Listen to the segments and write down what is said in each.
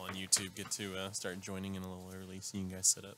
on YouTube get to start joining in a little early, seeing you guys set up.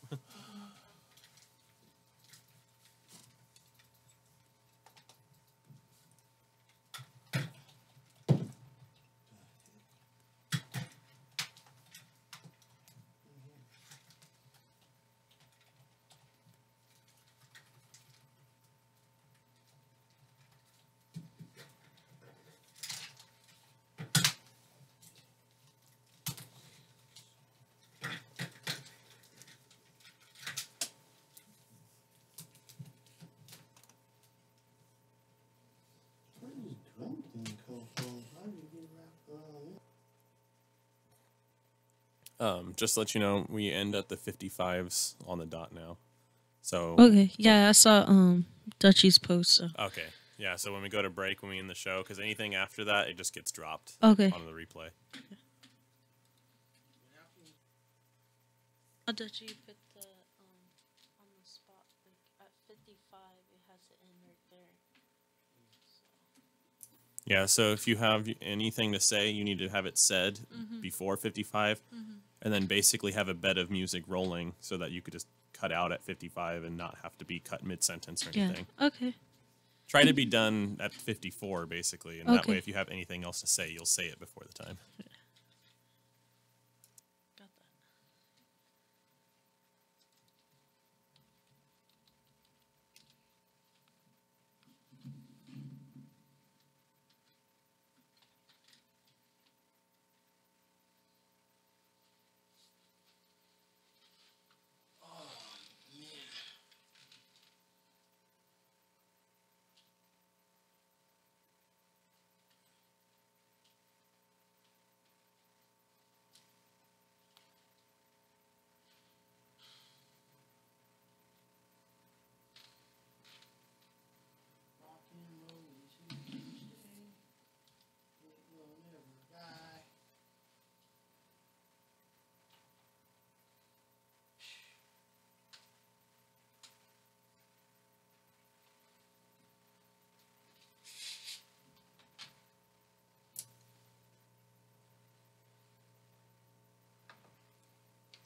Just to let you know, we end at the 55s on the dot now. So okay, yeah, I saw Dutchie's post. So. Okay, yeah. So when we go to break, when we end the show, because anything after that, it just gets dropped. Okay. On the replay. Okay. Dutchie put the on the spot like at 55. It has to end right there. So. Yeah. So if you have anything to say, you need to have it said before 55. And then basically have a bed of music rolling so that you could just cut out at 55 and not have to be cut mid-sentence or anything. Yeah, okay. Try to be done at 54, basically. And that way, if you have anything else to say, you'll say it before the time. Yeah. Got that.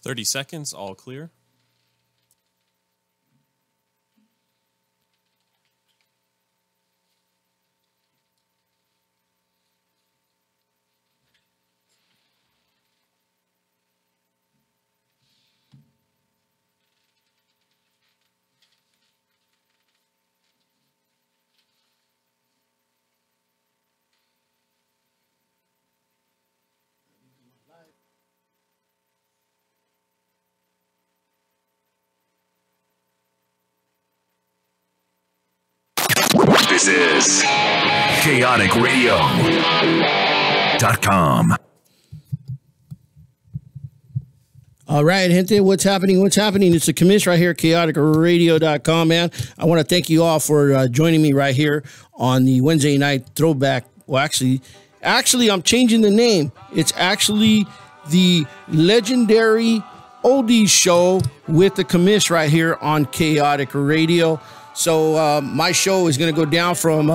30 seconds, all clear. This is chaoticradio.com. All right, gente, what's happening? What's happening? It's the Commish right here, chaoticradio.com, man. I want to thank you all for joining me right here on the Wednesday night throwback. Well, actually, I'm changing the name. It's actually the legendary Oldies show with the Commish right here on Chaotic Radio. So my show is going to go down from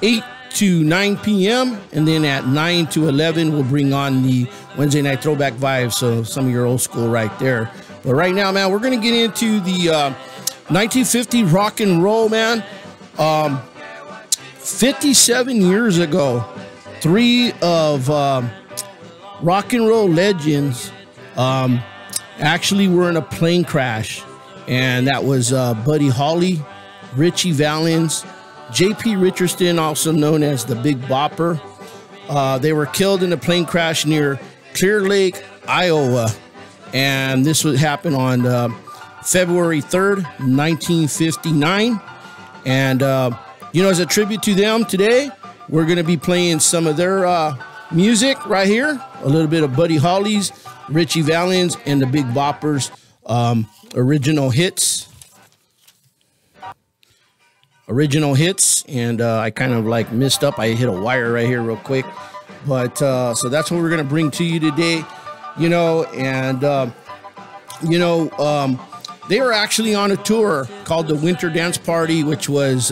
8 to 9 p.m. and then at 9 to 11 we'll bring on the Wednesday night throwback vibes. So some of your old school right there. But right now, man, we're going to get into the 1950 rock and roll, man. 57 years ago, three of rock and roll legends actually were in a plane crash. And that was Buddy Holly, Richie Valens, J.P. Richardson, also known as the Big Bopper. They were killed in a plane crash near Clear Lake, Iowa. And this would happen on February 3rd, 1959. And, you know, as a tribute to them today, we're going to be playing some of their music right here. A little bit of Buddy Holly's, Richie Valens, and the Big Boppers' original hits. And I kind of like messed up. I hit a wire right here real quick. But so that's what we're going to bring to you today, you know. And, they were actually on a tour called the Winter Dance Party, which was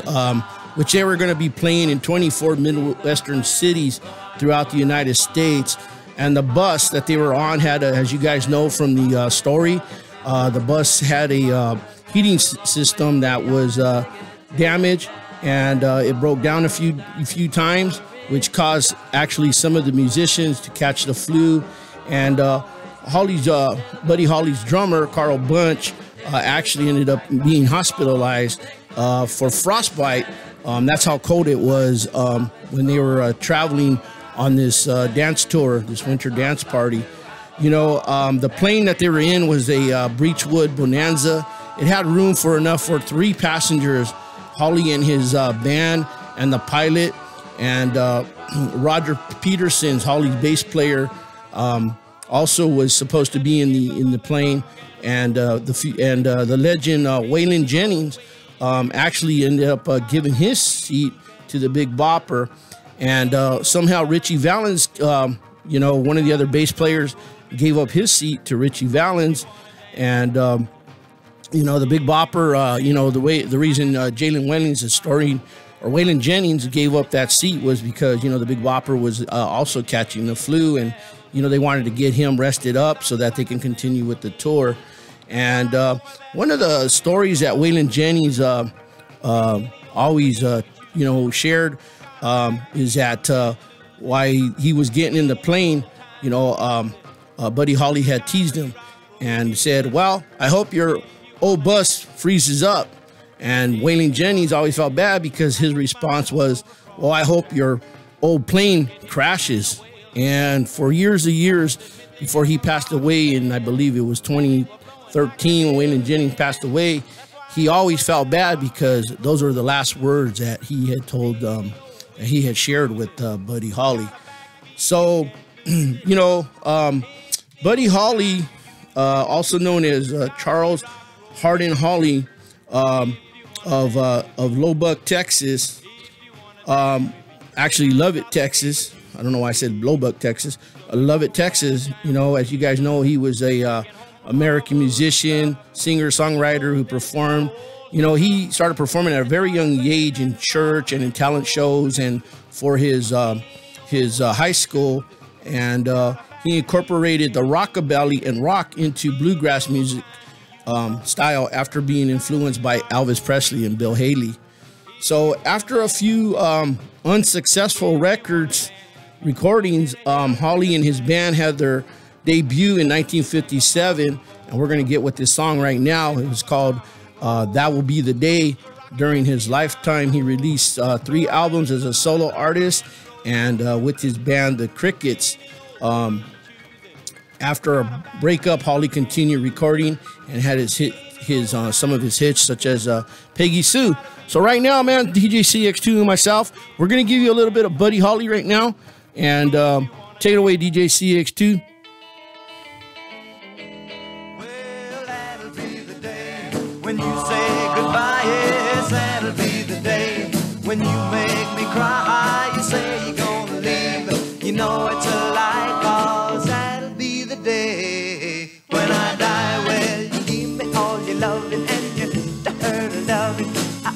which they were going to be playing in 24 Midwestern cities throughout the United States. and the bus that they were on had, as you guys know from the story, the bus had a heating system that was damaged, and it broke down a few times, which caused actually some of the musicians to catch the flu. And Buddy Holly's drummer, Carl Bunch, actually ended up being hospitalized for frostbite. That's how cold it was when they were traveling on this dance tour, this winter dance party. You know, the plane that they were in was a Breechwood Bonanza. It had room for enough for 3 passengers, Holly and his band and the pilot, and Roger Peterson's, Holly's bass player, also was supposed to be in the plane, and the legend Waylon Jennings actually ended up giving his seat to the Big Bopper, and somehow Richie Valens, you know, one of the other bass players, gave up his seat to Richie Valens, and you know, the Big Bopper, you know, the reason Jalen Waylon Jennings gave up that seat was because, you know, the Big Bopper was also catching the flu, and you know, they wanted to get him rested up so that they can continue with the tour. And one of the stories that Waylon Jennings always, you know, shared is that why he was getting in the plane, you know, Buddy Holly had teased him and said, "Well, I hope your old bus freezes up." And Waylon Jennings always felt bad because his response was, "Well, I hope your old plane crashes." And for years and years before he passed away, and I believe it was 2013 when Waylon Jennings passed away, he always felt bad because those were the last words that he had told, that he had shared with Buddy Holly. So, you know, Buddy Holly, also known as Charles Hardin Holly, of Lubbock, Texas, actually Lubbock, Texas. I don't know why I said Lubbock, Texas. Lubbock, Texas. You know, as you guys know, he was a American musician, singer, songwriter who performed. You know, he started performing at a very young age in church and in talent shows and for his high school, and he incorporated the rockabilly and rock into bluegrass music style after being influenced by Elvis Presley and Bill Haley. So after a few unsuccessful recordings, Holly and his band had their debut in 1957, and we're going to get with this song right now. It was called That Will Be the Day. During his lifetime, he released 3 albums as a solo artist and with his band, the Crickets. After a breakup, Holly continued recording and had some of his hits, such as Peggy Sue. So right now, man, DJ CX2 and myself, we're going to give you a little bit of Buddy Holly right now. And take it away, DJ CX2. Well, that'll be the day when you say goodbye. Yes, that'll be the day when you make me cry. You say you're gonna leave. You know it's a lie, 'cause that'll be the day when I die. Well, you give me all your loving and your dirty loving,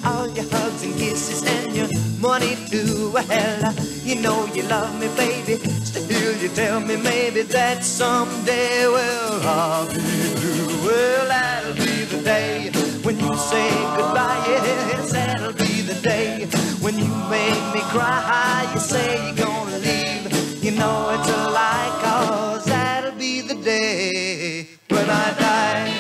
all your hugs and kisses and your money too. Well, you know you love me, baby. Still you tell me maybe that someday, well, I'll be through. Well, that'll be the day when you say goodbye. Yes, that'll be the day when you make me cry. You say you're gonna leave. You know it's a lie, 'cause that'll be the day when I die.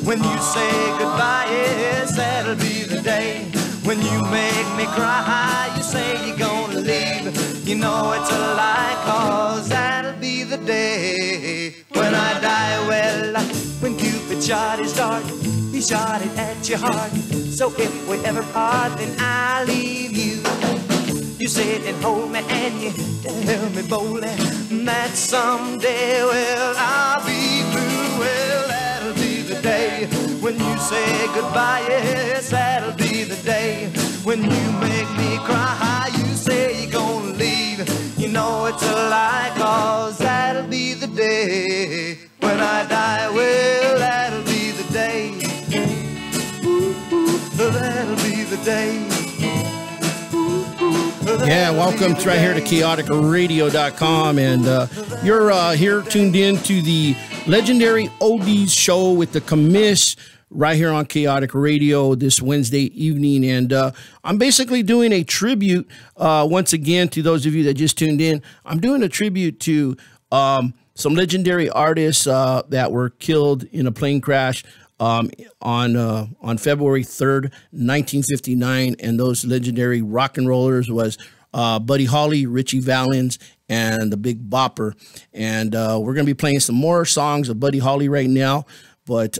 When you say goodbye, yes, that'll be the day when you make me cry. You say you're gonna leave. You know it's a lie, 'cause that'll be the day when I die. Well, when Cupid shot his dart, he shot it at your heart. So if we ever part, then I'll leave you. You sit and hold me and you tell me boldly that someday, well, I'll be through. Well, that'll be the day when you say goodbye. Yes, that'll be the day when you make me cry. You say you're gonna leave, you know it's a lie, 'cause that'll be the day when I die. Well, that'll be the day. That'll be the day. Yeah, welcome to right here to chaoticradio.com, and you're here tuned in to the legendary Oldies show with the Commish right here on Chaotic Radio this Wednesday evening. And I'm basically doing a tribute once again to those of you that just tuned in. I'm doing a tribute to some legendary artists that were killed in a plane crash on February 3rd, 1959, and those legendary rock and rollers was Buddy Holly, Richie Valens, and the Big Bopper. And we're going to be playing some more songs of Buddy Holly right now, but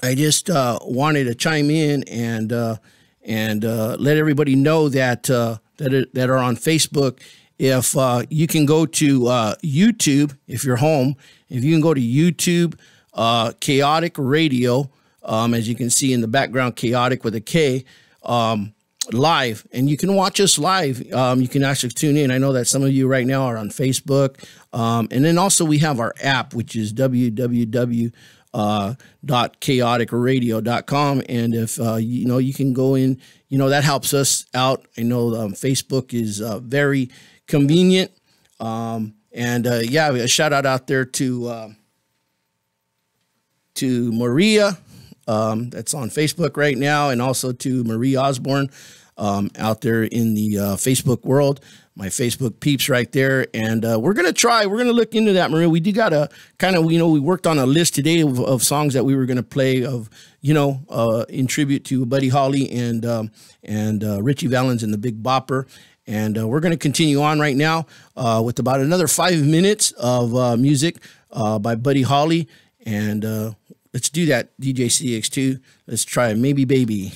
I just wanted to chime in and let everybody know that that are on Facebook. If you can go to YouTube, if you're home, if you can go to YouTube, Chaotic Radio, as you can see in the background, Chaotic with a K, live, and you can watch us live. You can actually tune in. I know that some of you right now are on Facebook, and then also we have our app, which is www.chaoticradio.com, and if you can go in, that helps us out. I know Facebook is very convenient, and yeah, a shout out there to Maria, that's on Facebook right now, and also to Marie Osborne out there in the Facebook world, my Facebook peeps right there. And we're going to look into that, Maria. We did got a kind of, we worked on a list today of songs that we were going to play of, in tribute to Buddy Holly and Richie Valens and the Big Bopper. And we're going to continue on right now with about another 5 minutes of music by Buddy Holly. And let's do that, DJ CX2. Let's try Maybe Baby.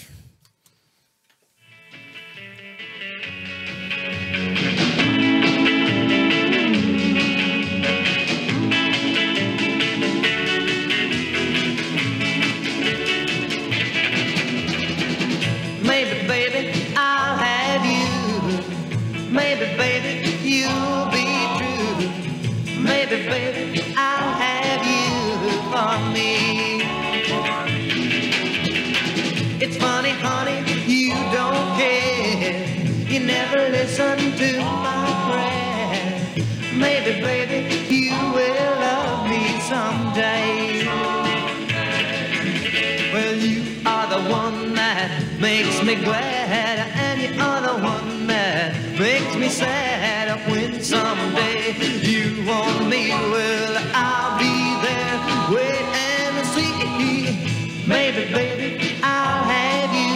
Maybe, baby, I'll have you. Maybe, baby, you'll be true. Maybe, baby, I'll have you for me. It's funny, honey, you don't care. You never listen to my prayer. Maybe, baby, you will love me someday. Well, you are the one that makes me glad, and you are the one that makes me sad. When someday you want me, well, I'll be there, wait and see. Maybe, baby, I'll have you.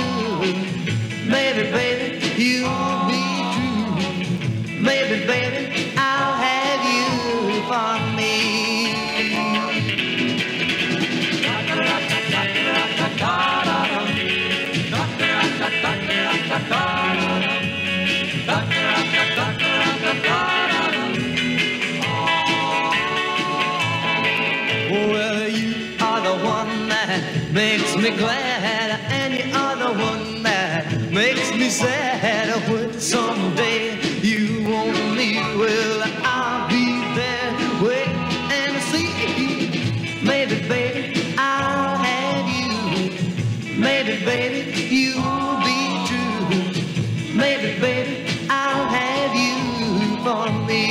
Maybe, baby, you'll be true. Maybe, baby, I'll have you for me. Well, you are the one that makes me glad, and you are the one that makes me sad. When someday you want me, well, I'll be there, wait and see. Maybe, baby, I'll have you. Maybe, baby, you'll be true. Maybe, baby, I'll have you for me.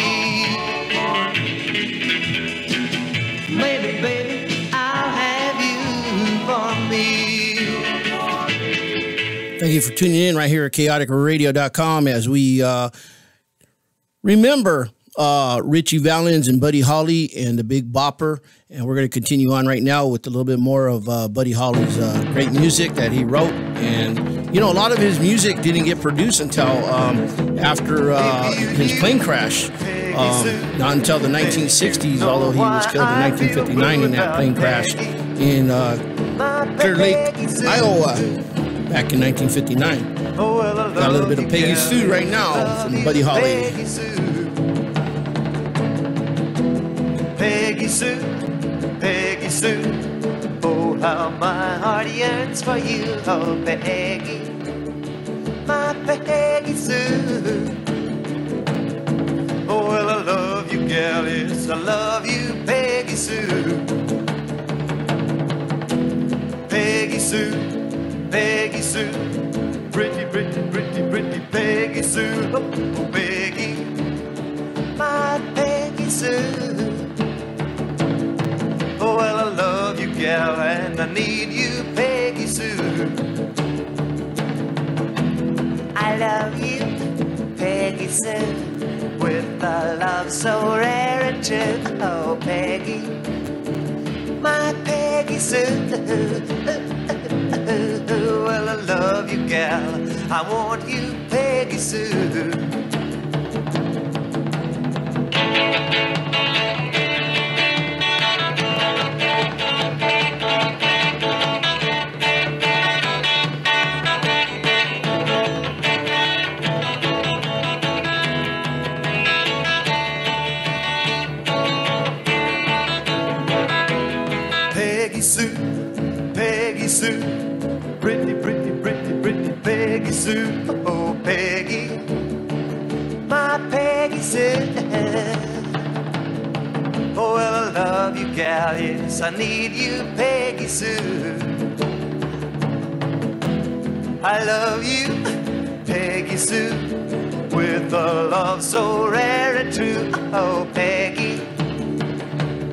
Maybe, baby, I'll have you for me. Thank you for tuning in right here at chaoticradio.com as we remember Richie Valens and Buddy Holly and the Big Bopper. And we're going to continue on right now with a little bit more of Buddy Holly's great music that he wrote. And, a lot of his music didn't get produced until after his plane crash. Not until the 1960s, although he was killed in 1959 in that plane crash in Clear Lake, Iowa, back in 1959. Got a little bit of Peggy Sue right now from Buddy Holly. Peggy Sue, Peggy Sue. Oh, how my heart yearns for you, oh Peggy, my Peggy Sue. Oh, well, I love you, gal, yes, I love you, Peggy Sue. Peggy Sue, Peggy Sue, pretty, pretty, pretty, pretty Peggy Sue. Oh, Peggy, my Peggy Sue. Oh, well, I love you, gal, and I need you, Peggy Sue. I love you, Peggy Sue, with a love so rare and true. Oh, Peggy, my Peggy Sue. Well, I love you, gal, I want you, Peggy Sue. Peggy Sue, Peggy Sue, pretty, pretty, pretty, pretty Peggy Sue. Oh, Peggy, my Peggy Sue. Oh, well, I love you, gal, yes, I need you, Peggy Sue. I love you, Peggy Sue, with a love so rare and true. Oh, Peggy,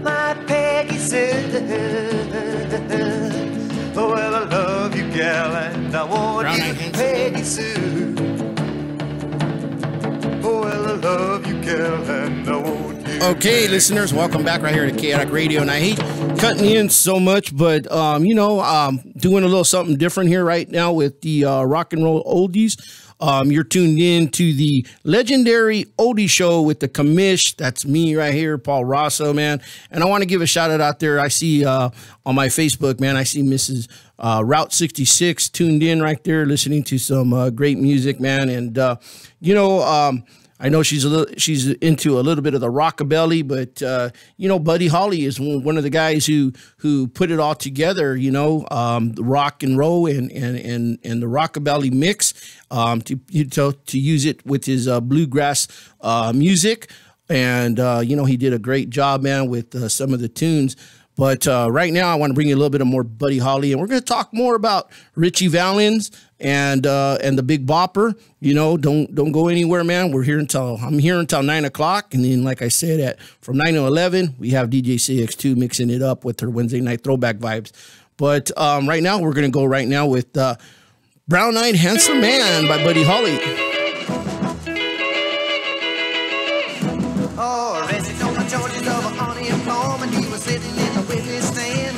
my Peggy Sue. Oh, well, I love you, gal, and I want you, Peggy Sue. Oh, well, I love you, gal, and I want you. Okay, listeners, welcome back right here to Chaotic Radio. And I hate cutting in so much, but, doing a little something different here right now with the rock and roll oldies. You're tuned in to the legendary oldie show with the Commish. That's me right here, Paul Rosso, man. And I want to give a shout out there. I see on my Facebook, man, I see Mrs. Route 66 tuned in right there, listening to some great music, man. And, I know she's into a little bit of the rockabilly, but Buddy Holly is one of the guys who put it all together. The rock and roll and the rockabilly mix to use it with his bluegrass music, and he did a great job, man, with some of the tunes. But right now, I want to bring you a little bit of more Buddy Holly, and we're going to talk more about Richie Valens and the Big Bopper. Don't go anywhere, man. I'm here until 9 o'clock, and then, like I said, from 9 to 11, we have DJ CX2 mixing it up with her Wednesday night throwback vibes. But right now, we're going to go right now with Brown-Eyed Handsome Man by Buddy Holly. Oh, arrested on the charges of unemployment. He was sitting in the witness stand.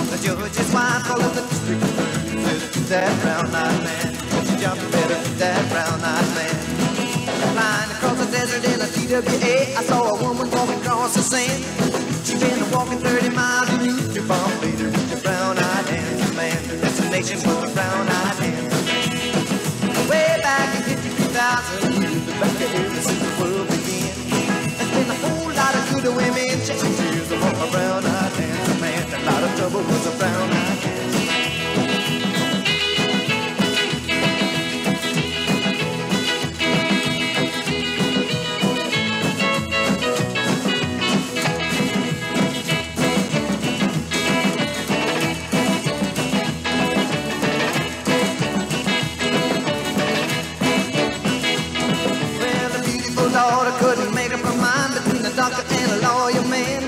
The judge's wife called up the district attorney. Said to that brown-eyed man, she jumped better to that brown-eyed man. Flying across the desert in a TWA, I saw a woman walking across the sand. She'd been walking 30 miles and used to bomb later with the brown-eyed handsome man. The destination was the brown-eyed handsome man. Way back in 52,000 years, the back of ever since the world began. There's been a whole lot of good women chasing tears upon a brown-eyed handsome man. A lot of trouble was a brown-eyed handsome man. Couldn't make up her mind between a doctor and a lawyer man.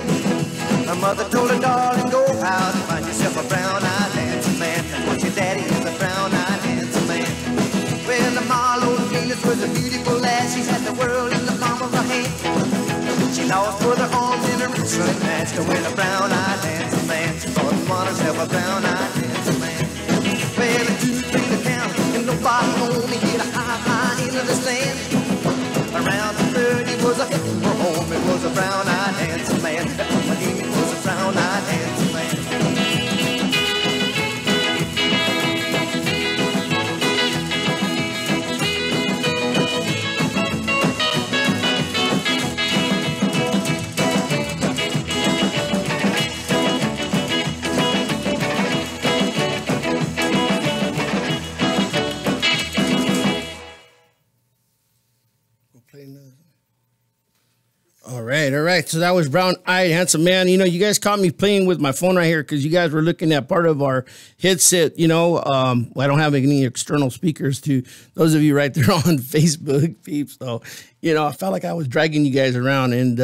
Her mother told her, darling, go out and find yourself a brown-eyed handsome man. And what your daddy is a brown-eyed handsome man. Well, the Marlowe Venus was a beautiful lass. She had the world in the palm of her hand. She lost both her arms and her wrists unmatched to win a brown-eyed handsome man. She thought she wanted herself a brown-eyed handsome man. Well, the 2, 3 to count, and nobody only hit a high into this land. Around the 30 was a hit for home. It was a brown-eyed handsome man. It was a brown-eyed handsome man. All right, all right. So that was Brown Eyed Handsome Man. You know, you guys caught me playing with my phone right here because you guys were looking at part of our headset. You know, I don't have any external speakers to those of you right there on Facebook, peeps. So, you know, I felt like I was dragging you guys around, and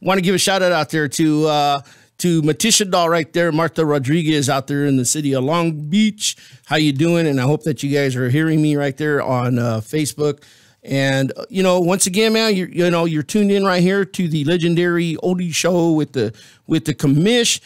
want to give a shout out there to Matisha Doll right there, Martha Rodriguez out there in the city of Long Beach. How you doing? And I hope that you guys are hearing me right there on Facebook. And, you know, once again, man, you're tuned in right here to the legendary Oldies show with the Commish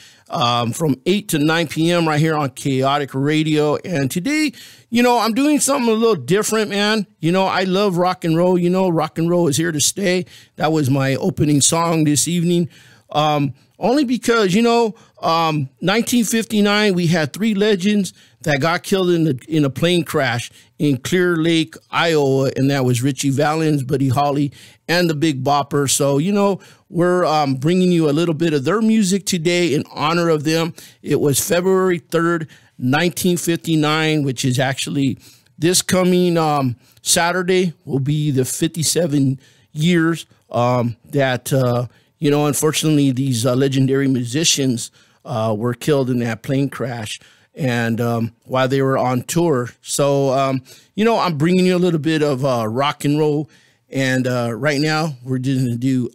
from 8 to 9 p.m. right here on Chaotic Radio. And today, you know, I'm doing something a little different, man. You know, I love rock and roll. You know, rock and roll is here to stay. That was my opening song this evening. Only because, you know, 1959, we had three legends that got killed in a plane crash in Clear Lake, Iowa, and that was Richie Valens, Buddy Holly, and the Big Bopper. So, you know, we're bringing you a little bit of their music today in honor of them. It was February 3rd, 1959, which is actually this coming Saturday will be the 57 years that, you know, unfortunately, these legendary musicians were killed in that plane crash, and while they were on tour. So, you know, I'm bringing you a little bit of rock and roll, and right now we're just going to do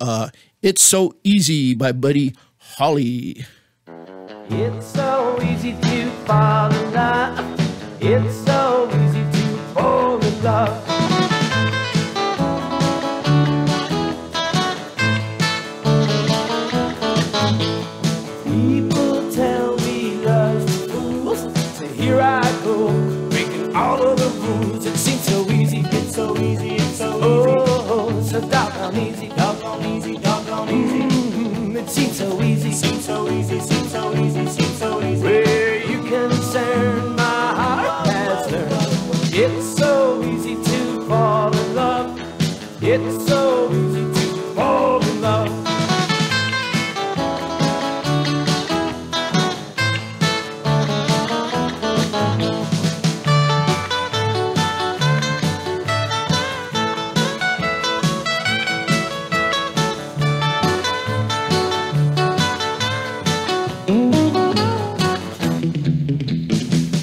It's So Easy by Buddy Holly. It's so easy to fall in love. It's so easy to fall in love. People tell me love's the fools, so here I go, breaking all of the rules. It seems so easy, it's so easy, it's so easy. Oh, so doggone easy, doggone easy, doggone easy. It seems so easy, seems so easy, seems so easy, seems so easy. Where you concern, my heart has learned. It's so easy to fall in love. It's so easy to fall in love.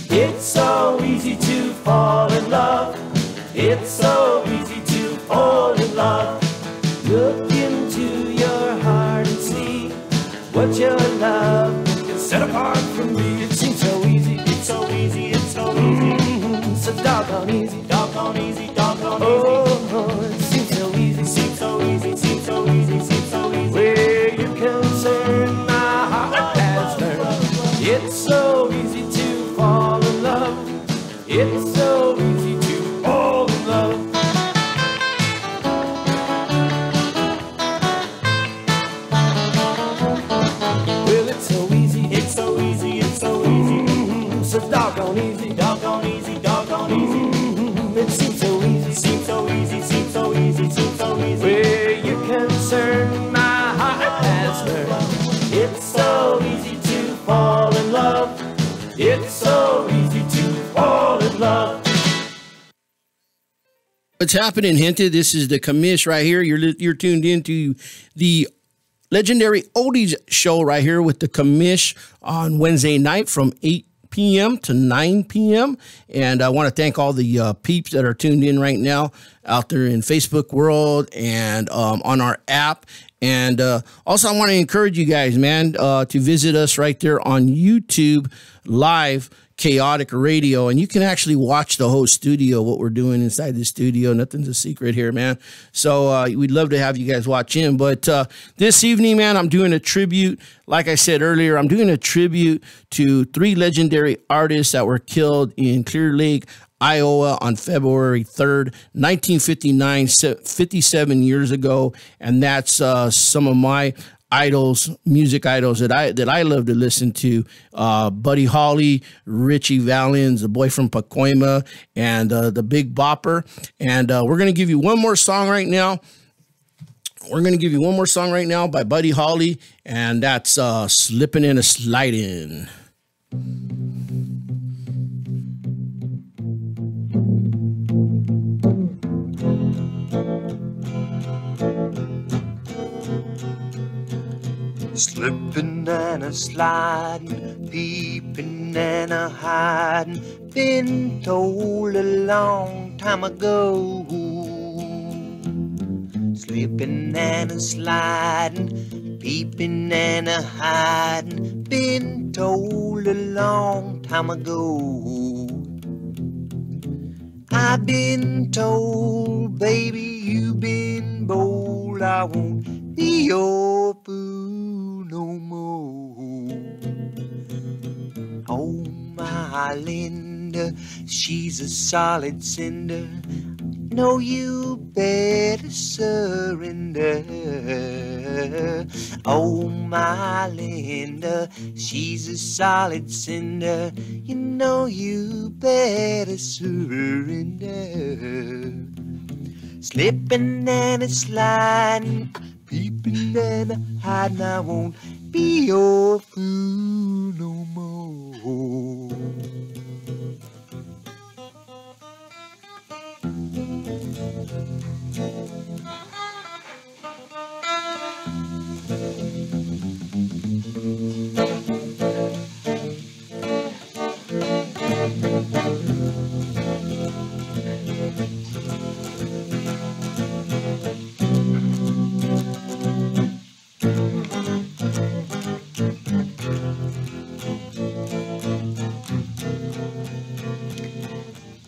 It's so easy to fall in love. It's so easy to fall in love. Look into your heart and see what your love can set apart from me. It seems so easy, it's so easy, it's so easy. So doggone easy, doggone easy, doggone easy. Oh, it seems so easy, seems so easy, seems so easy, seems so easy. Where you concern, my heart has learned. It's so easy to fall in love. It's so easy to fall in love. Well, it's so easy, it's so easy, it's so easy. So doggone easy, doggone easy, doggone easy. It seems so easy, seems so easy, seems so easy, seems so easy. Where you concern, my heart has learned. It's so easy to fall in love. It's so easy to fall in love. What's happening, Hinted? This is the Commish right here. You're tuned into the legendary Oldies show right here with the Commish on Wednesday night from 8 p.m. to 9 p.m. And I want to thank all the peeps that are tuned in right now out there in Facebook world and on our app. And also, I want to encourage you guys, man, to visit us right there on YouTube live, Chaotic Radio, and you can actually watch the whole studio, what we're doing inside the studio. Nothing's a secret here, man. So we'd love to have you guys watch in. But this evening, man, I'm doing a tribute. Like I said earlier, I'm doing a tribute to three legendary artists that were killed in Clear Lake, Iowa on February 3rd, 1959, 57 years ago. And that's some of my idols, music idols that I love to listen to. Buddy Holly, Richie Valens, the boy from Pacoima, and the Big Bopper. And we're going to give you one more song right now. We're going to give you one more song right now by Buddy Holly, and that's Slippin' and a Slidin'. Slipping and a sliding, peeping and a hiding, been told a long time ago. Slipping and a sliding, peeping and a hiding, been told a long time ago. I've been told, baby, you've been bold, I won't be your fool no more. Oh, my Linda, she's a solid cinder, no, you better surrender. Oh, my Linda, she's a solid cinder, you know you better surrender. Slipping and a sliding, peeping and a hiding, I won't be your fool no more.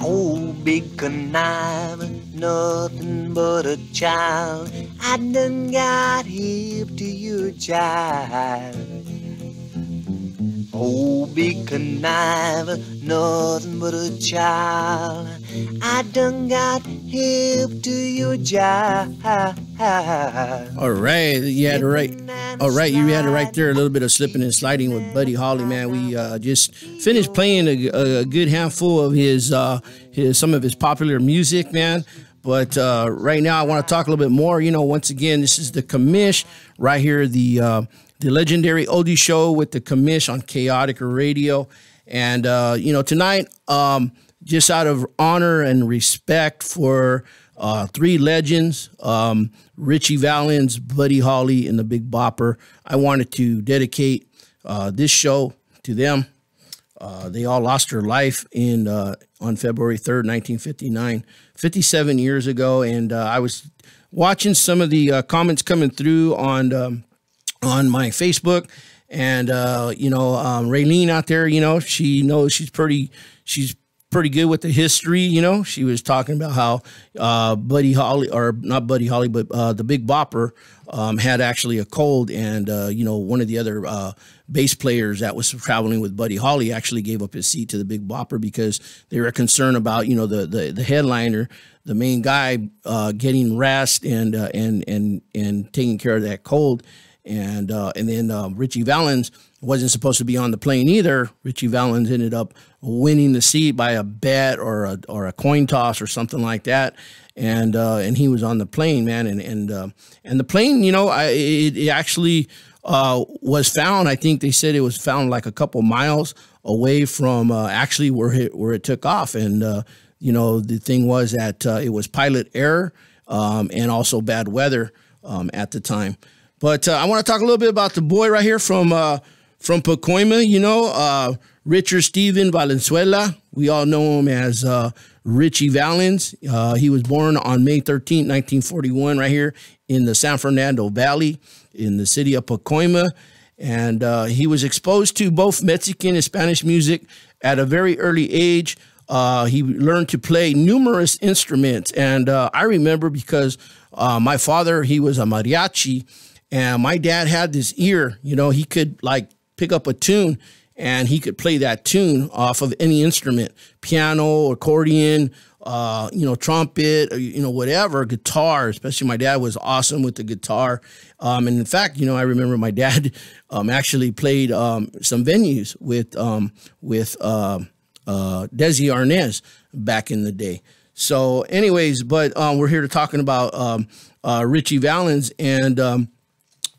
Oh, big conniver, nothing but a child, I done got hip to your child. Oh, big conniver, nothing but a child, I done got hip to your child. All right, you had it right. All right, you had it right there. A little bit of slipping and sliding with Buddy Holly, man. We just finished playing a good handful of his some of his popular music, man. But right now, I want to talk a little bit more. You know, once again, this is the Commish right here, the legendary oldie show with the Commish on Chaotic Radio. And you know, tonight, just out of honor and respect for three legends, Richie Valens, Buddy Holly, and the Big Bopper, I wanted to dedicate this show to them. They all lost their life on February 3rd, 1959, 57 years ago. And I was watching some of the comments coming through on my Facebook. And, you know, Raylene out there, you know, she knows she's pretty good with the history. You know, she was talking about how Buddy Holly, or not Buddy Holly, but the Big Bopper had actually a cold. And, you know, one of the other bass players that was traveling with Buddy Holly actually gave up his seat to the Big Bopper because they were concerned about, you know, the headliner, the main guy, getting rest and taking care of that cold. And then Richie Valens wasn't supposed to be on the plane either. Richie Valens ended up winning the seat by a bet or a coin toss or something like that. And he was on the plane, man. And the plane, you know, it actually was found. I think they said it was found like a couple miles away from actually where it took off. And you know, the thing was that it was pilot error and also bad weather at the time. But I want to talk a little bit about the boy right here from Pacoima, you know, Richard Steven Valenzuela. We all know him as Richie Valens. He was born on May 13, 1941, right here in the San Fernando Valley in the city of Pacoima. And he was exposed to both Mexican and Spanish music at a very early age. He learned to play numerous instruments. And I remember because my father, he was a mariachi. And my dad had this ear, you know, he could like pick up a tune and he could play that tune off of any instrument, piano, accordion, you know, trumpet, or, you know, whatever, guitar, especially my dad was awesome with the guitar. And in fact, you know, I remember my dad actually played some venues with Desi Arnaz back in the day. So anyways, but we're here to talking about Richie Valens. And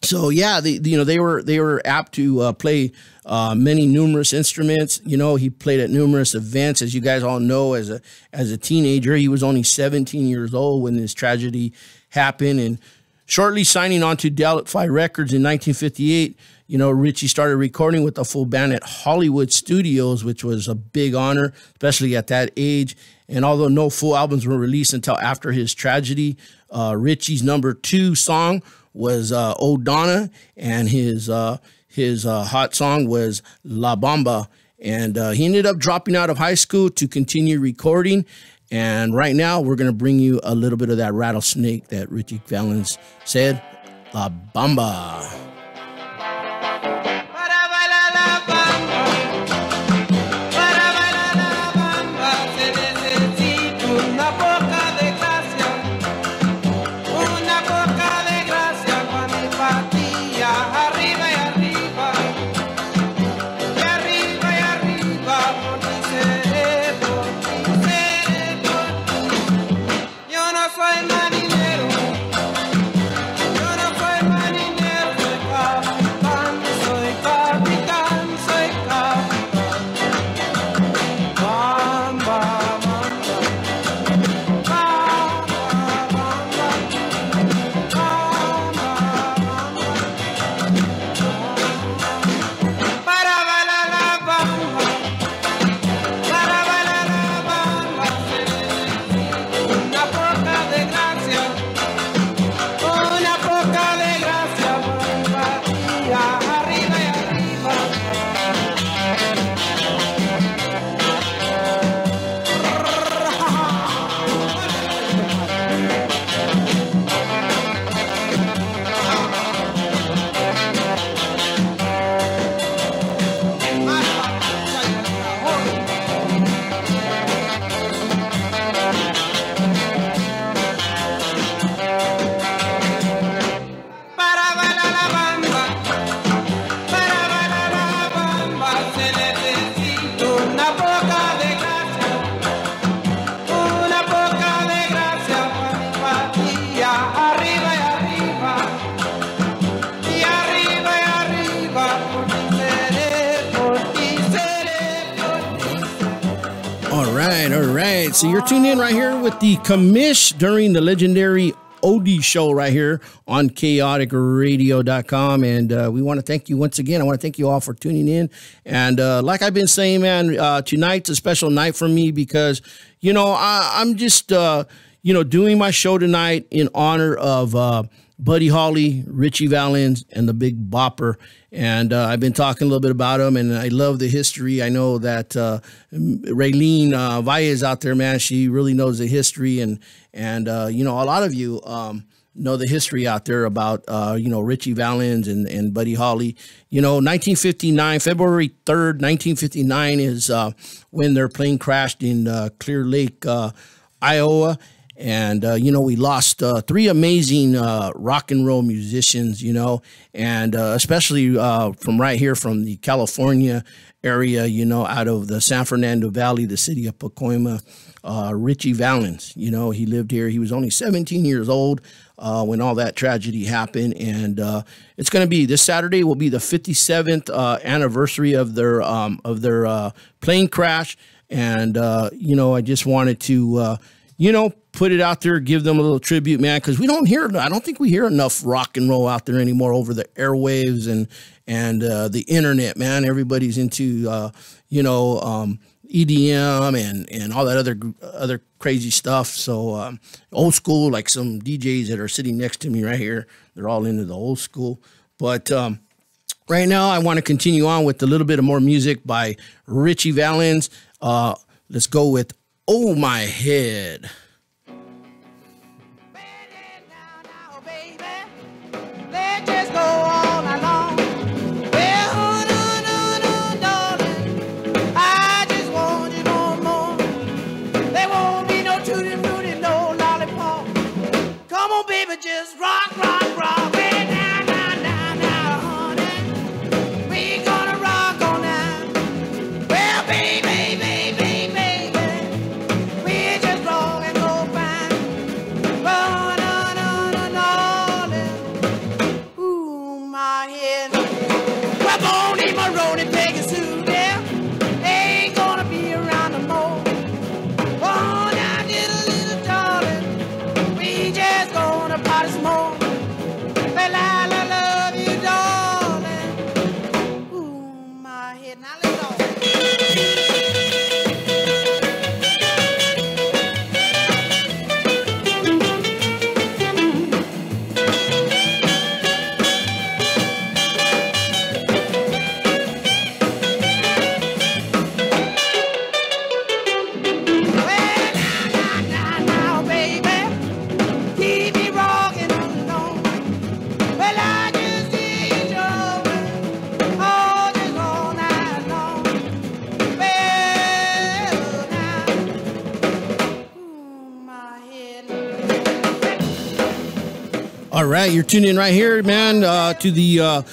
so yeah, they were apt to play many numerous instruments. You know, he played at numerous events, as you guys all know. As a teenager, he was only 17 years old when this tragedy happened. And Shortly signing on to Delphi Records in 1958, you know, Richie started recording with the full band at Hollywood Studios, which was a big honor, especially at that age. And although no full albums were released until after his tragedy, Richie's number 2 song was Oh Donna, and his hot song was La Bamba. And he ended up dropping out of high school to continue recording. And right now, we're going to bring you a little bit of that rattlesnake that Richie Valens said, La Bamba. All right. So you're tuned in right here with the Commish during the legendary Oldies show right here on chaoticradio.com. And we want to thank you once again. I want to thank you all for tuning in. And like I've been saying, man, tonight's a special night for me because, you know, I'm just, you know, doing my show tonight in honor of Buddy Holly, Richie Valens, and the Big Bopper. And I've been talking a little bit about them, and I love the history. I know that Raylene Valles out there, man, she really knows the history. And you know, a lot of you know the history out there about, you know, Richie Valens and Buddy Holly. You know, 1959, February 3rd, 1959 is when their plane crashed in Clear Lake, Iowa. And, you know, we lost 3 amazing rock and roll musicians, you know, and especially from right here from the California area, you know, out of the San Fernando Valley, the city of Pacoima, Richie Valens. You know, he lived here. He was only 17 years old when all that tragedy happened. And it's going to be this Saturday will be the 57th anniversary of their plane crash. And, you know, I just wanted to, you know, put it out there, give them a little tribute, man, because we don't hear, I don't think we hear enough rock and roll out there anymore over the airwaves and the internet, man. Everybody's into, you know, EDM and all that other crazy stuff. So old school, like some DJs that are sitting next to me right here, they're all into the old school. But right now, I want to continue on with a little bit of more music by Richie Valens. Let's go with Oh My Head. Just rock, rock, rock. Hey, now, now, now, now, honey. We gonna rock all night. Well, baby, baby, baby, baby. We just rolling, All right, you're tuned in right here, man, to the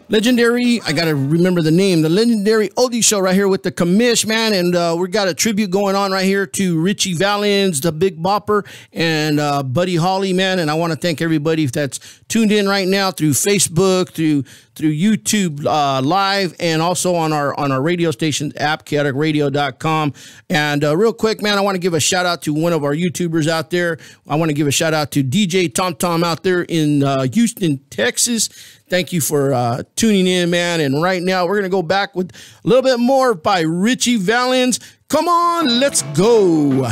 legendary, I got to remember the name, the legendary Oldies show right here with the Commish, man. And we got a tribute going on right here to Richie Valens, the Big Bopper, and Buddy Holly, man. And I want to thank everybody that's tuned in right now through Facebook, through YouTube live, and also on our radio station app, chaoticradio.com. And real quick, man, I want to give a shout out to one of our YouTubers out there. I want to give a shout out to DJ Tom Tom out there in Houston, Texas. Thank you for tuning in, man. And right now, we're going to go back with a little bit more by Richie Valens. Come on, let's go.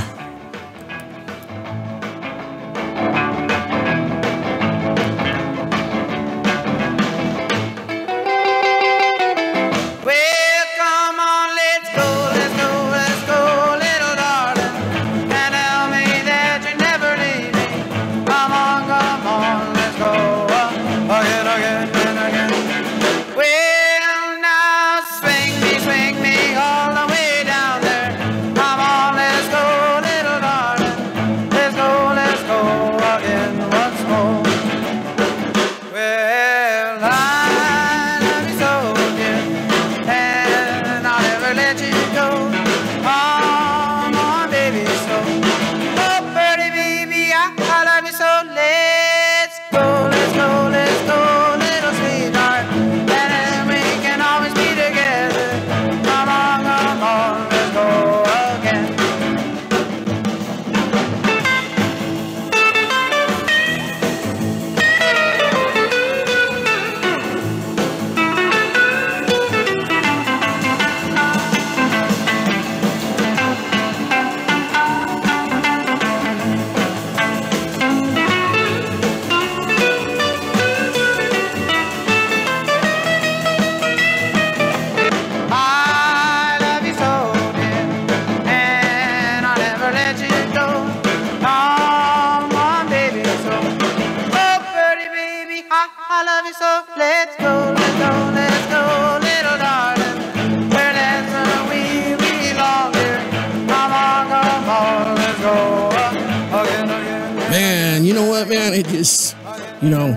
Man, you know what, man? It just, you know,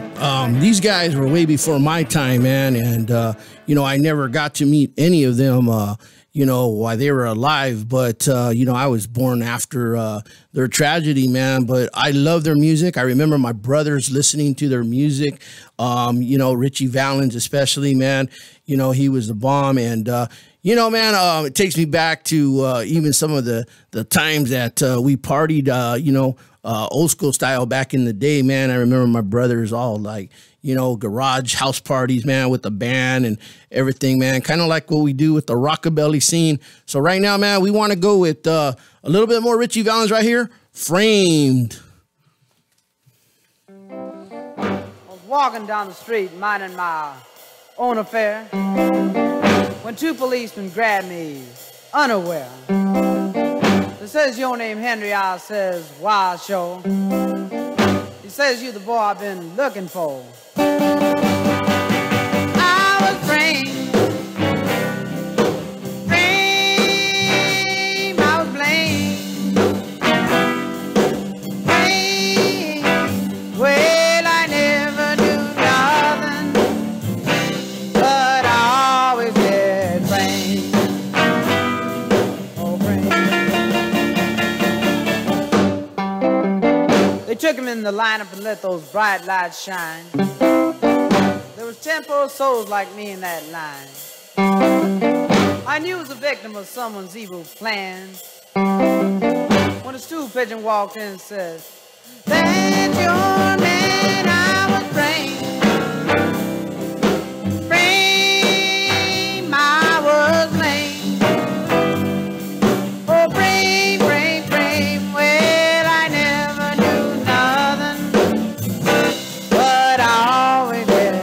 these guys were way before my time, man. And, you know, I never got to meet any of them, you know, while they were alive. But, you know, I was born after their tragedy, man. But I love their music. I remember my brothers listening to their music, you know, Richie Valens especially, man. You know, he was the bomb. And, you know, man, it takes me back to even some of the times that we partied, you know, old school style back in the day, man. I remember my brothers all like, you know, garage house parties, man, with the band and everything, man. Kind of like what we do with the rockabilly scene. So right now, man, we want to go with a little bit more Richie Valens right here, Framed. I was walking down the street minding my own affair when two policemen grabbed me unaware. It says your name Henry, I says, why show? He says you the boy I've been looking for. I was framed, I was blamed, well I never knew nothing, but I always get framed. Oh, framed. They took him in the lineup and let those bright lights shine. There was 10 poor souls like me in that line. I knew I was a victim of someone's evil plan. When a stool pigeon walked in and said, "That's your man," I was framed. Framed, I was lame. Oh, frame, frame, frame. Well, I never knew nothing, but I always did.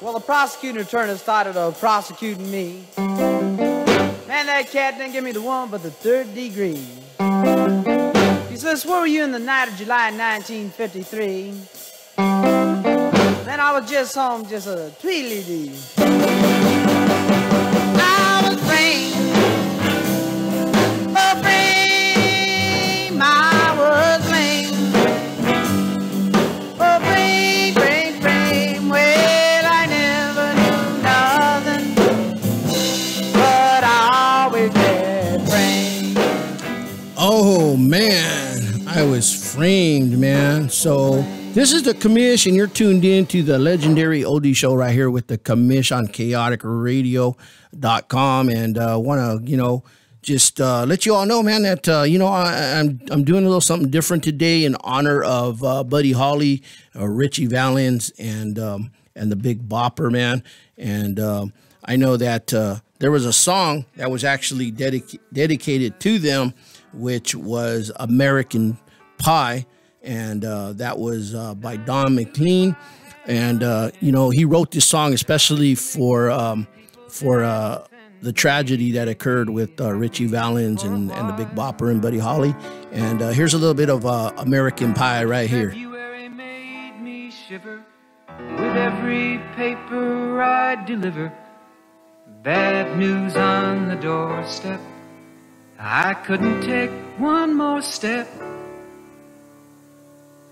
Well, the prosecuting attorney started prosecuting me. Man, that cat didn't give me the one but the third degree. He says, where were you in the night of July 1953? Then I was just home, just a tweedly-dee. I was framed, Framed, man. So this is the Commish, and you're tuned in to the legendary oldie show right here with the Commish on chaoticradio.com. And want to, just let you all know, man, that, I'm doing a little something different today in honor of Buddy Holly, Richie Valens, and the Big Bopper, man. And I know that there was a song that was actually dedicated to them, which was American Pie, and that was by Don McLean. And he wrote this song especially for the tragedy that occurred with Richie Valens and the Big Bopper and Buddy Holly. And here's a little bit of American Pie right here. February made me shiver with every paper I deliver. Bad news on the doorstep. I couldn't take one more step.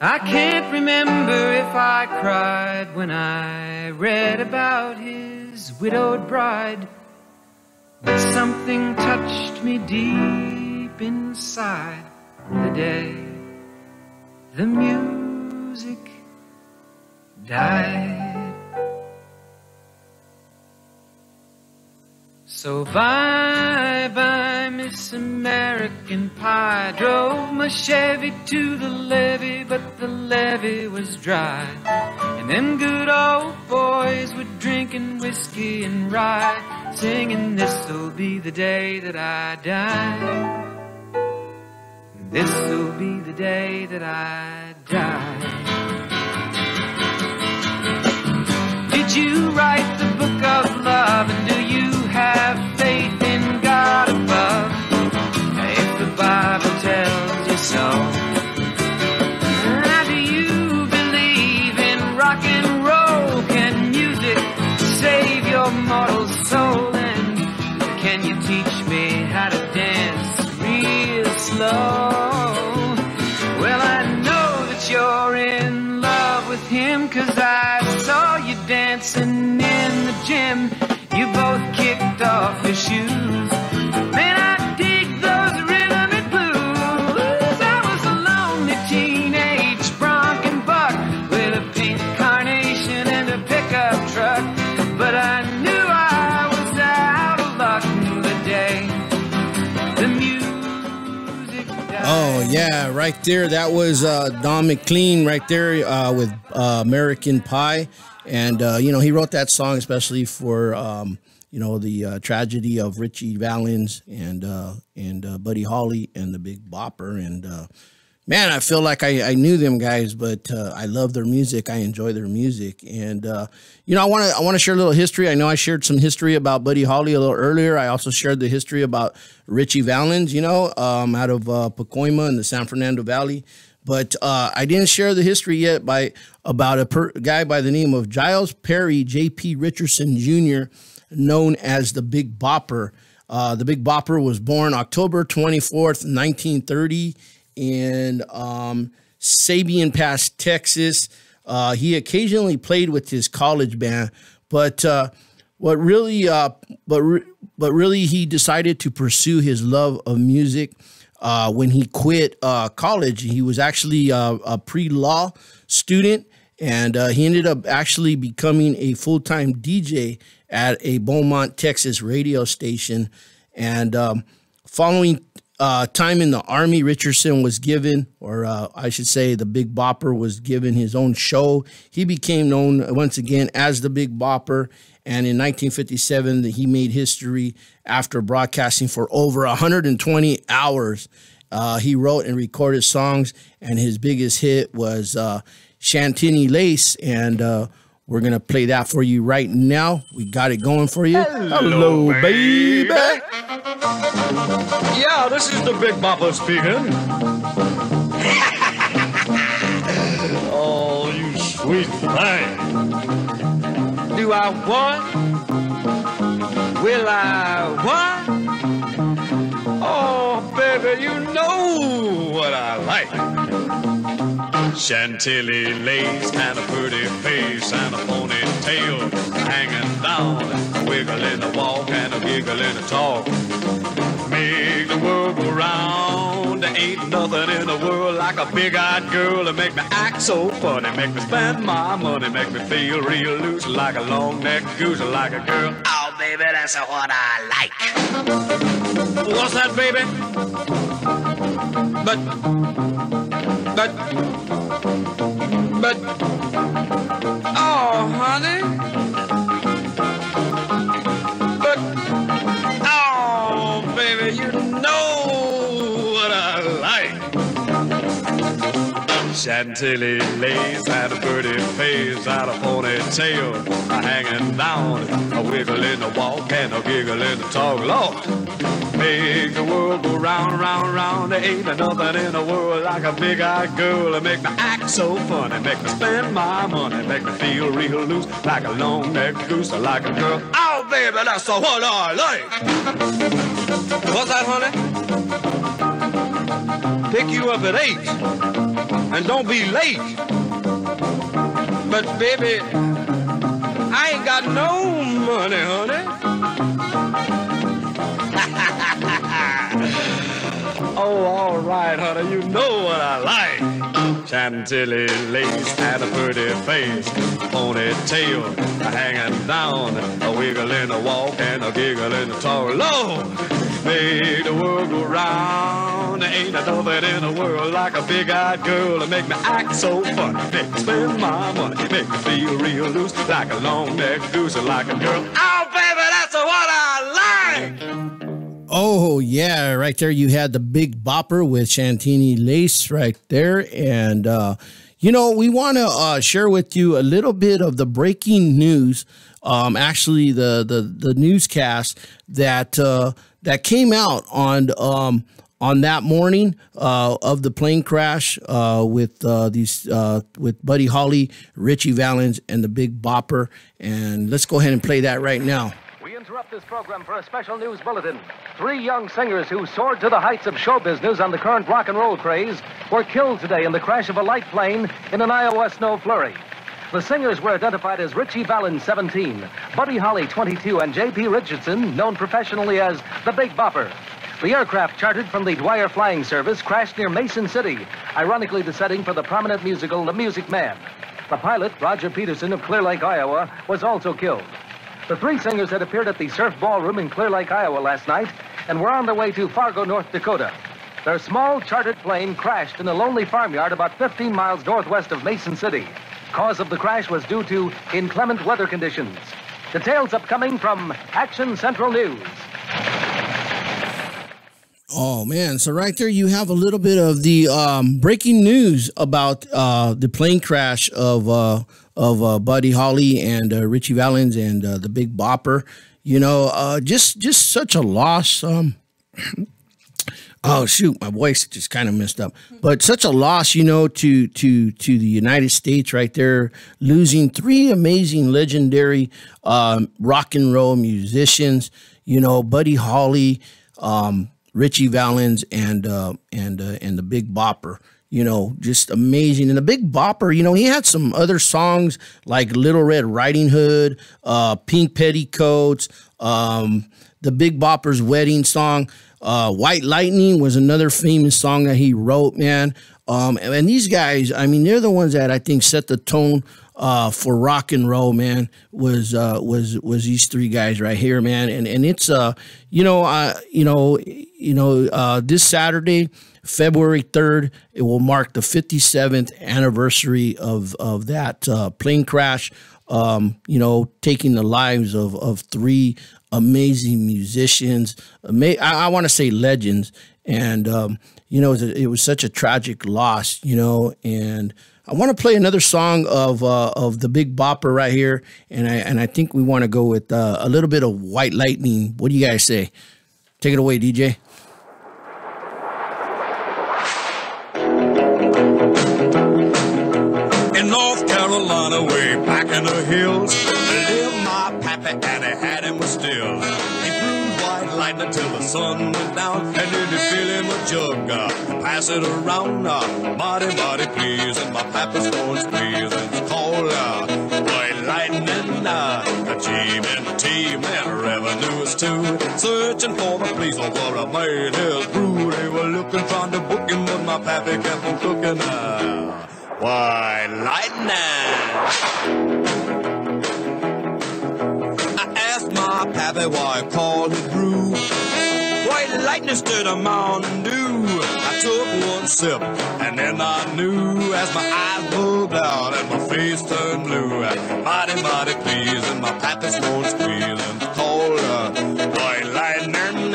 I can't remember if I cried when I read about his widowed bride, but something touched me deep inside the day the music died. So bye-bye, Miss American Pie. Drove my Chevy to the levee, but the levee was dry. And them good old boys were drinking whiskey and rye, singing, this'll be the day that I die. This'll be the day that I die. Did you write the book of love, and do you have faith in God above? If the Bible tells you so, how do you believe in rock and roll? Can music save your mortal soul? And can you teach me how to dance real slow? Well, I know that you're in love with him, 'cause I saw you dancing in the gym. You both kicked off your shoes. Man, I dig those rhythm and blues. I was a lonely teenage bronc and buck with a pink carnation and a pickup truck, but I knew I was out of luck the day the music died. Oh, yeah, right there. That was Don McLean right there with American Pie. And, he wrote that song especially for, the tragedy of Richie Valens and Buddy Holly and the Big Bopper. And, man, I feel like I knew them guys, but I love their music. I enjoy their music. And, I want to share a little history. I know I shared some history about Buddy Holly a little earlier. I also shared the history about Richie Valens, out of Pacoima in the San Fernando Valley. But I didn't share the history yet about a guy by the name of Giles Perry J.P. Richardson Jr., known as the Big Bopper. The Big Bopper was born October 24th, 1930 in Sabine Pass, Texas. He occasionally played with his college band, but really he decided to pursue his love of music. When he quit college. He was actually a pre-law student, and he ended up actually becoming a full-time DJ at a Beaumont, Texas radio station. And following time in the Army, Richardson was given, or I should say the Big Bopper was given his own show. He became known once again as the Big Bopper. And in 1957, he made history after broadcasting for over 120 hours. He wrote and recorded songs, and his biggest hit was Chantilly Lace. And we're going to play that for you right now. We got it going for you. Hello, baby. Yeah, this is the Big Bopper speaking. Oh, you sweet thing. Do I want? Will I want? Oh, baby, you know what I like. Chantilly lace and a pretty face and a ponytail hanging down, wiggling a walk and a giggle and a talk. Make the world go round. ain't nothing in the world like a big-eyed girl to make me act so funny, make me spend my money, make me feel real loose like a long-necked goose, like a girl. Oh, baby, that's what I like. What's that, baby? But, oh, honey. But, oh, baby, you know what I like. Chantilly lace had a pretty face, had a ponytail, a hanging down, a wiggle in the walk and a giggle in the talk. Lord, make the world go round, round, round. There ain't nothing in the world like a big-eyed girl to make me act so funny, make me spend my money, make me feel real loose like a long-necked goose, like a girl. Oh, baby, that's what I like. What's that, honey? Pick you up at 8. And don't be late. But baby, I ain't got no money, honey. Oh, all right, honey, you know what I like. Chantilly lace and a pretty face, ponytail hanging down, a wiggle in the walk and a giggle in the talk. Lord, make the world go round. There ain't nothing in the world like a big-eyed girl to make me act so funny, make me spend my money, make me feel real loose like a long-necked goose, like a girl. Oh, baby, that's what I like. Oh, yeah, right there you had the Big Bopper with Chantilly Lace right there. And, you know, we want to share with you a little bit of the breaking news, actually the newscast that that came out on that morning of the plane crash with Buddy Holly, Richie Valens, and the Big Bopper. And let's go ahead and play that right now. We interrupt this program for a special news bulletin. 3 young singers who soared to the heights of show business on the current rock and roll craze were killed today in the crash of a light plane in an Iowa snow flurry. The singers were identified as Richie Valens, 17, Buddy Holly, 22, and J.P. Richardson, known professionally as the Big Bopper. The aircraft chartered from the Dwyer Flying Service crashed near Mason City, ironically the setting for the prominent musical The Music Man. The pilot, Roger Peterson of Clear Lake, Iowa, was also killed. The 3 singers had appeared at the Surf Ballroom in Clear Lake, Iowa last night and were on their way to Fargo, North Dakota. Their small chartered plane crashed in a lonely farmyard about 15 miles northwest of Mason City. Cause of the crash was due to inclement weather conditions. Details upcoming from Action Central News. Oh, man. So right there you have a little bit of the breaking news about the plane crash of Buddy Holly and Richie Valens and the Big Bopper. You know, just such a loss. Oh, shoot, my voice just kind of messed up. But such a loss, you know, to the United States right there, losing 3 amazing, legendary rock and roll musicians, you know, Buddy Holly, Richie Valens, and the Big Bopper. You know, just amazing. And the Big Bopper, you know, he had some other songs like Little Red Riding Hood, Pink Petticoats, the Big Bopper's wedding song. White Lightning was another famous song that he wrote, man. And these guys, I mean, they're the ones that I think set the tone for rock and roll, man. Was these 3 guys right here, man. And it's this Saturday, February 3rd, it will mark the 57th anniversary of that plane crash. You know, taking the lives of 3 amazing musicians. I want to say legends. And, you know, it was such a tragic loss, you know, and I want to play another song of the Big Bopper right here. And I think we want to go with a little bit of White Lightning. What do you guys say? Take it away, DJ. In North Carolina, way back in the hills, lived my pappy and he had him still. He blew white lightning till the sun went down, and then he fill him a jug and pass it around. Mighty, mighty please, and my pappy's going squeeze. It's called white lightning, a team and reverend. revenues too. Searching for the place where I made his brew. They were looking, trying to book him, but my pappy kept on cooking. Why, lightning! I asked my pappy why I called it brew. White lightning instead of Mountain Dew. I took one sip and then I knew as my eyes bugged out and my face turned blue. Mighty, mighty pleased and my pappy's won't squeeze and cold. White lightning,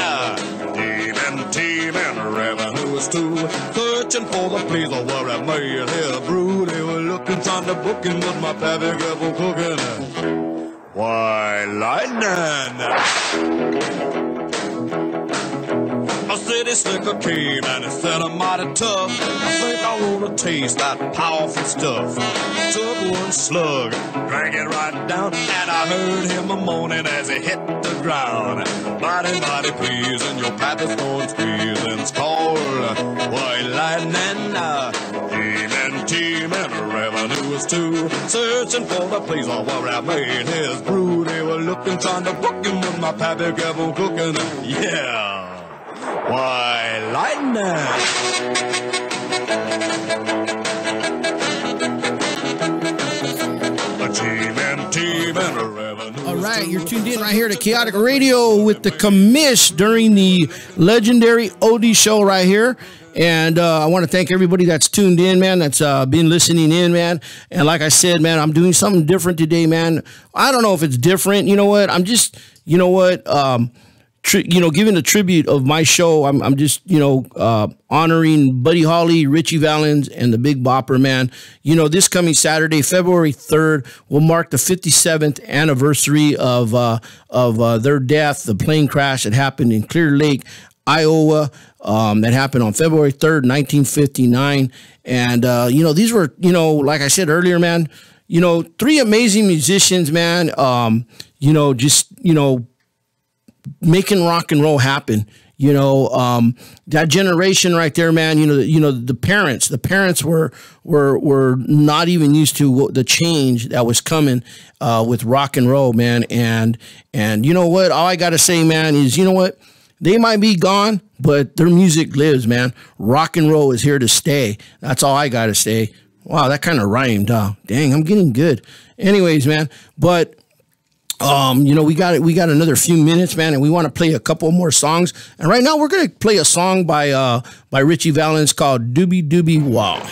teaming, revenues too. Searching for the place where I made his brew. They were looking, trying to book him, but my pappy kept on cooking. Why, lightning! A city slicker came and it said I'm mighty tough. I think I wanna taste that powerful stuff. Took one slug, drank it right down, and I heard him a moaning as he hit the ground. Mighty, mighty pleased, and your pappy's going squeezing. It's called White Lightning. Teaming, revenues too. Searching for the place where I made his brew. They were looking, trying to book him, but my pappy kept on cooking. Yeah. Why, lightning! Teaming, revenue. All right, you're tuned in right here to Chaotic Radio with the Commish during the legendary Oldies show right here. And I want to thank everybody that's tuned in, man, that's been listening in, man. And like I said, man, I'm doing something different today, man. I don't know if it's different. You know what? I'm just, you know what? Giving a tribute of my show. I'm just, honoring Buddy Holly, Richie Valens, and the Big Bopper, man. This coming Saturday, February 3rd, will mark the 57th anniversary of their death, the plane crash that happened in Clear Lake, Iowa. That happened on February 3rd, 1959. And, these were, like I said earlier, man, three amazing musicians, man, making rock and roll happen. That generation right there, man, the parents were not even used to the change that was coming with rock and roll, man. And you know what? All I got to say, man, is, they might be gone, but their music lives, man. Rock and roll is here to stay. That's all I got to say. Wow, that kind of rhymed. Dang, I'm getting good. Anyways, man, but we got another few minutes, man, and we want to play a couple more songs. And right now we're going to play a song by Richie Valens called Doobie Doobie Wah.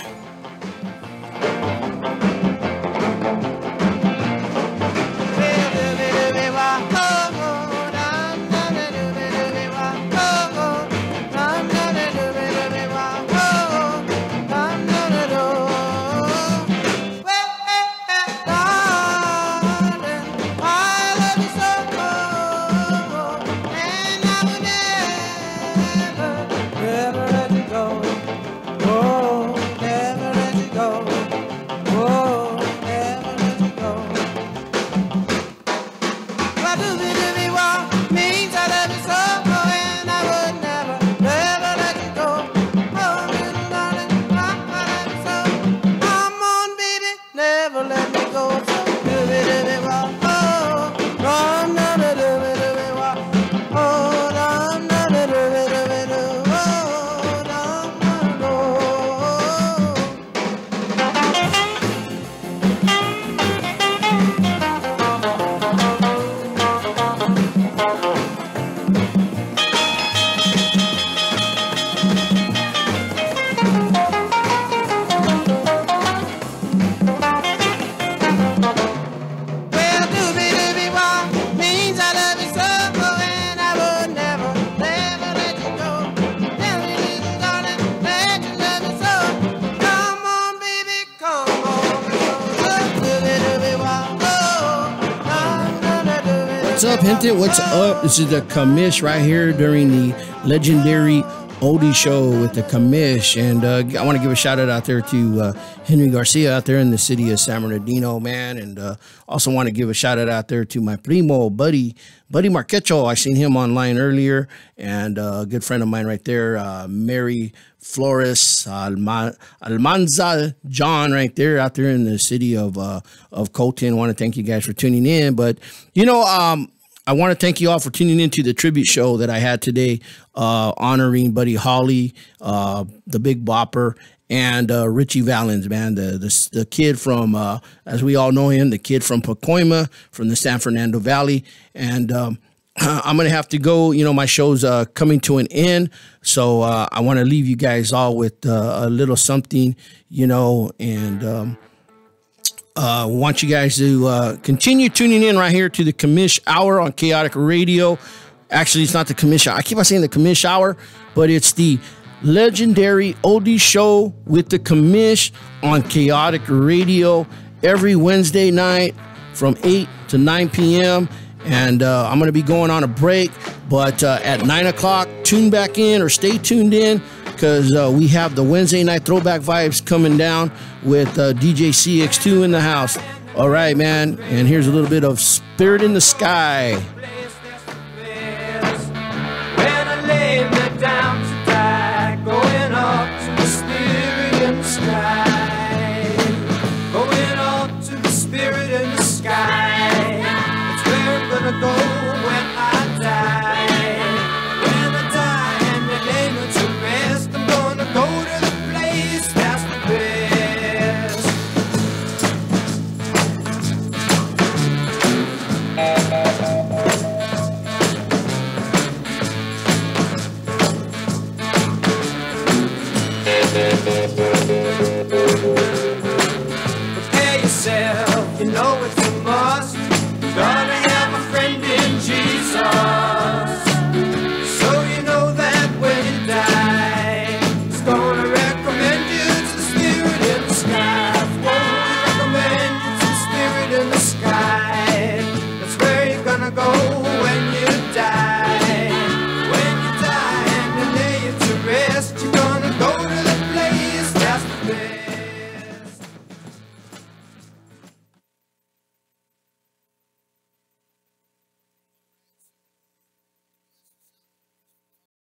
What's up, gente? What's up? This is the Commish right here during the legendary Oldie show with the Commish. And I want to give a shout out there to Henry Garcia out there in the city of San Bernardino, man. And also want to give a shout out there to my primo, Buddy Marquecho. I seen him online earlier. And a good friend of mine right there, Mary Flores Almanza John right there out there in the city of Colton. I want to thank you guys for tuning in. But, I want to thank you all for tuning into the tribute show that I had today, honoring Buddy Holly, the Big Bopper, and Richie Valens, man, the kid from, as we all know him, the kid from Pacoima, from the San Fernando Valley. And I'm going to have to go. You know, my show's coming to an end. So I want to leave you guys all with a little something, you know, and want you guys to continue tuning in right here to the Commish Hour on Chaotic Radio. Actually, it's not the Commish Hour. I keep on saying the Commish Hour, but it's the legendary Oldies show with the Commish on Chaotic Radio every Wednesday night from 8 to 9 p.m. And I'm going to be going on a break, but at 9 o'clock, tune back in or stay tuned in, because we have the Wednesday night throwback vibes coming down with DJ CX2 in the house. All right, man. And here's a little bit of Spirit in the Sky. When I lay me down to die, going up to the spirit in the sky, going up to the spirit in the sky. That's where I'm gonna go when I die. When I die and they lay me to rest, I'm gonna go to the place that's the best. Prepare yourself, you know it's a must. Gotta have a friend in Jesus. So you know that when you die, He's gonna recommend you to the spirit in the sky. Won't recommend you to the spirit in the sky. That's where you're gonna go